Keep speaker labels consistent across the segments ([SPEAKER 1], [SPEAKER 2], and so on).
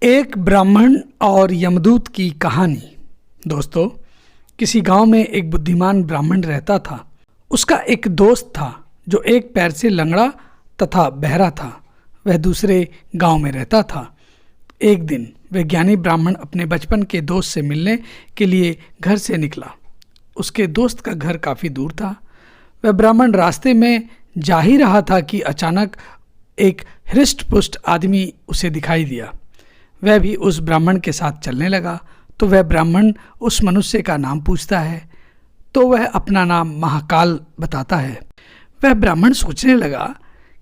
[SPEAKER 1] एक ब्राह्मण और यमदूत की कहानी। दोस्तों, किसी गांव में एक बुद्धिमान ब्राह्मण रहता था। उसका एक दोस्त था जो एक पैर से लंगड़ा तथा बहरा था। वह दूसरे गांव में रहता था। एक दिन वैज्ञानिक ब्राह्मण अपने बचपन के दोस्त से मिलने के लिए घर से निकला। उसके दोस्त का घर काफ़ी दूर था। वह ब्राह्मण रास्ते में जा ही रहा था कि अचानक एक हृष्ट पुष्ट आदमी उसे दिखाई दिया। वह भी उस ब्राह्मण के साथ चलने लगा तो वह ब्राह्मण उस मनुष्य का नाम पूछता है तो वह अपना नाम महाकाल बताता है। वह ब्राह्मण सोचने लगा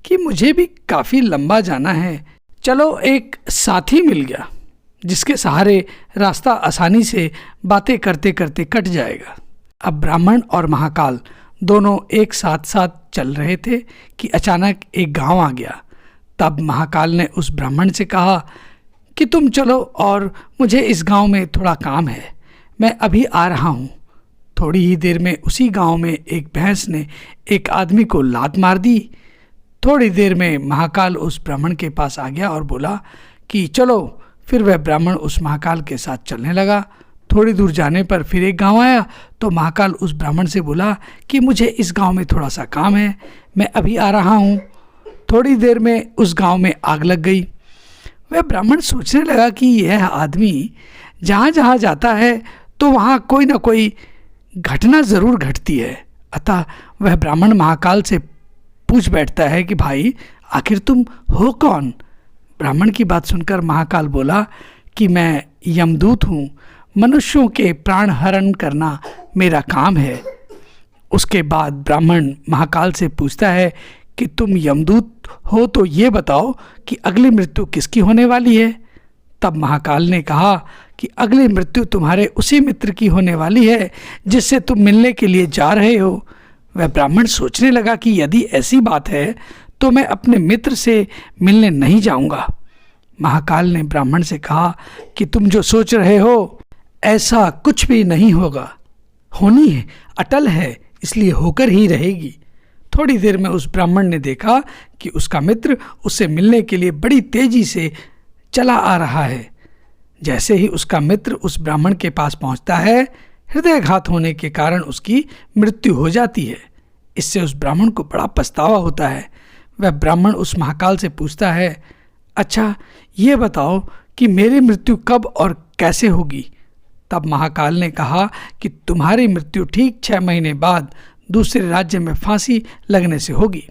[SPEAKER 1] कि मुझे भी काफ़ी लंबा जाना है, चलो एक साथी मिल गया जिसके सहारे रास्ता आसानी से बातें करते करते कट जाएगा। अब ब्राह्मण और महाकाल दोनों एक साथ साथ चल रहे थे कि अचानक एक गांव आ गया। तब महाकाल ने उस ब्राह्मण से कहा कि तुम चलो और मुझे इस गांव में थोड़ा काम है, मैं अभी आ रहा हूँ। थोड़ी ही देर में उसी गांव में एक भैंस ने एक आदमी को लात मार दी। थोड़ी देर में महाकाल उस ब्राह्मण के पास आ गया और बोला कि चलो। फिर वह ब्राह्मण उस महाकाल के साथ चलने लगा। थोड़ी दूर जाने पर फिर एक गांव आया तो महाकाल उस ब्राह्मण से बोला कि मुझे इस गांव में थोड़ा सा काम है, मैं अभी आ रहा हूँ। थोड़ी देर में उस गांव में आग लग गई। वह ब्राह्मण सोचने लगा कि यह आदमी जहाँ जहाँ जाता है तो वहाँ कोई ना कोई घटना ज़रूर घटती है। अतः वह ब्राह्मण महाकाल से पूछ बैठता है कि भाई आखिर तुम हो कौन। ब्राह्मण की बात सुनकर महाकाल बोला कि मैं यमदूत हूँ, मनुष्यों के प्राण हरण करना मेरा काम है। उसके बाद ब्राह्मण महाकाल से पूछता है कि तुम यमदूत हो तो ये बताओ कि अगली मृत्यु किसकी होने वाली है। तब महाकाल ने कहा कि अगली मृत्यु तुम्हारे उसी मित्र की होने वाली है जिससे तुम मिलने के लिए जा रहे हो। वह ब्राह्मण सोचने लगा कि यदि ऐसी बात है तो मैं अपने मित्र से मिलने नहीं जाऊंगा। महाकाल ने ब्राह्मण से कहा कि तुम जो सोच रहे हो ऐसा कुछ भी नहीं होगा, होनी है, अटल है, इसलिए होकर ही रहेगी। थोड़ी देर में उस ब्राह्मण ने देखा कि उसका मित्र उससे मिलने के लिए बड़ी तेजी से चला आ रहा है। जैसे ही उसका मित्र उस ब्राह्मण के पास पहुंचता है, हृदयघात होने के कारण उसकी मृत्यु हो जाती है। इससे उस ब्राह्मण को बड़ा पछतावा होता है। वह ब्राह्मण उस महाकाल से पूछता है, अच्छा ये बताओ कि मेरी मृत्यु कब और कैसे होगी। तब महाकाल ने कहा कि तुम्हारी मृत्यु ठीक 6 महीने बाद दूसरे राज्य में फांसी लगने से होगी।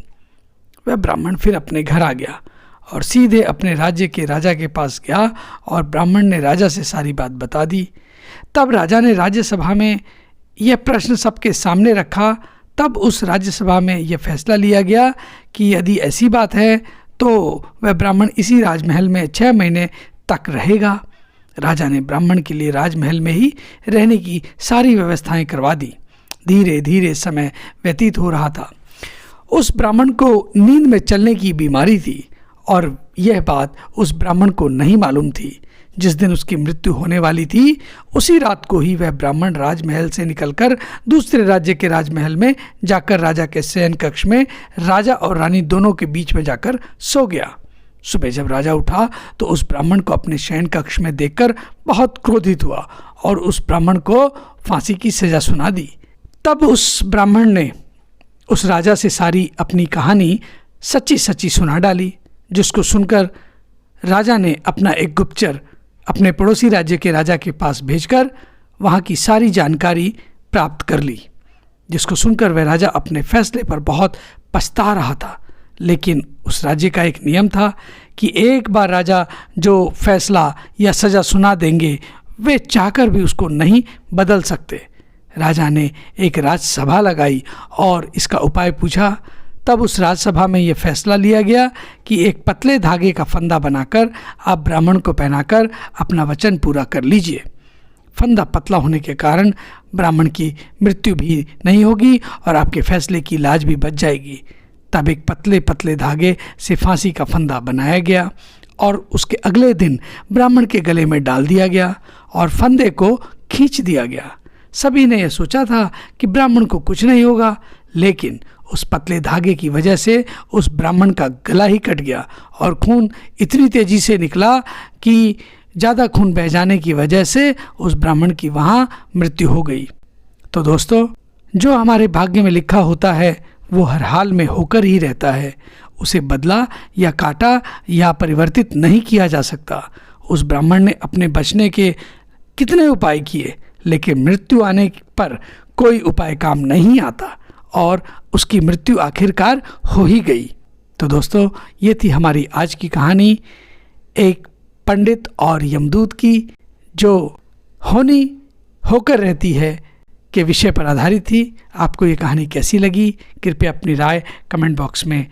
[SPEAKER 1] वह ब्राह्मण फिर अपने घर आ गया और सीधे अपने राज्य के राजा के पास गया और ब्राह्मण ने राजा से सारी बात बता दी। तब राजा ने राज्यसभा में यह प्रश्न सबके सामने रखा। तब उस राज्यसभा में यह फैसला लिया गया कि यदि ऐसी बात है तो वह ब्राह्मण इसी राजमहल में 6 महीने तक रहेगा। राजा ने ब्राह्मण के लिए राजमहल में ही रहने की सारी व्यवस्थाएं करवा दी। धीरे धीरे समय व्यतीत हो रहा था। उस ब्राह्मण को नींद में चलने की बीमारी थी और यह बात उस ब्राह्मण को नहीं मालूम थी। जिस दिन उसकी मृत्यु होने वाली थी उसी रात को ही वह ब्राह्मण राजमहल से निकलकर दूसरे राज्य के राजमहल में जाकर राजा के शयन कक्ष में राजा और रानी दोनों के बीच में जाकर सो गया। सुबह जब राजा उठा तो उस ब्राह्मण को अपने शयन कक्ष में देखकर बहुत क्रोधित हुआ और उस ब्राह्मण को फांसी की सजा सुना दी। तब उस ब्राह्मण ने उस राजा से सारी अपनी कहानी सच्ची सच्ची सुना डाली, जिसको सुनकर राजा ने अपना एक गुप्तचर अपने पड़ोसी राज्य के राजा के पास भेजकर वहाँ की सारी जानकारी प्राप्त कर ली। जिसको सुनकर वह राजा अपने फैसले पर बहुत पछता रहा था। लेकिन उस राज्य का एक नियम था कि एक बार राजा जो फैसला या सज़ा सुना देंगे वे चाहकर भी उसको नहीं बदल सकते। राजा ने एक राजसभा लगाई और इसका उपाय पूछा। तब उस राजसभा में यह फैसला लिया गया कि एक पतले धागे का फंदा बनाकर आप ब्राह्मण को पहनाकर अपना वचन पूरा कर लीजिए। फंदा पतला होने के कारण ब्राह्मण की मृत्यु भी नहीं होगी और आपके फैसले की लाज भी बच जाएगी। तब एक पतले पतले धागे से फांसी का फंदा बनाया गया और उसके अगले दिन ब्राह्मण के गले में डाल दिया गया और फंदे को खींच दिया गया। सभी ने यह सोचा था कि ब्राह्मण को कुछ नहीं होगा, लेकिन उस पतले धागे की वजह से उस ब्राह्मण का गला ही कट गया और खून इतनी तेजी से निकला कि ज़्यादा खून बह जाने की वजह से उस ब्राह्मण की वहाँ मृत्यु हो गई। तो दोस्तों, जो हमारे भाग्य में लिखा होता है वो हर हाल में होकर ही रहता है, उसे बदला या काटा या परिवर्तित नहीं किया जा सकता। उस ब्राह्मण ने अपने बचने के कितने उपाय किए, लेकिन मृत्यु आने पर कोई उपाय काम नहीं आता और उसकी मृत्यु आखिरकार हो ही गई। तो दोस्तों, ये थी हमारी आज की कहानी, एक पंडित और यमदूत की, जो होनी होकर रहती है के विषय पर आधारित थी। आपको ये कहानी कैसी लगी, कृपया अपनी राय कमेंट बॉक्स में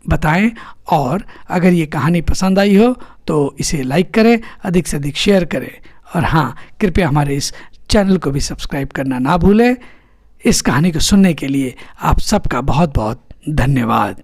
[SPEAKER 1] बताएं, और अगर ये कहानी पसंद आई हो तो इसे लाइक करें, अधिक से अधिक शेयर करें, और हाँ, कृपया हमारे इस चैनल को भी सब्सक्राइब करना ना भूलें। इस कहानी को सुनने के लिए आप सबका बहुत बहुत धन्यवाद।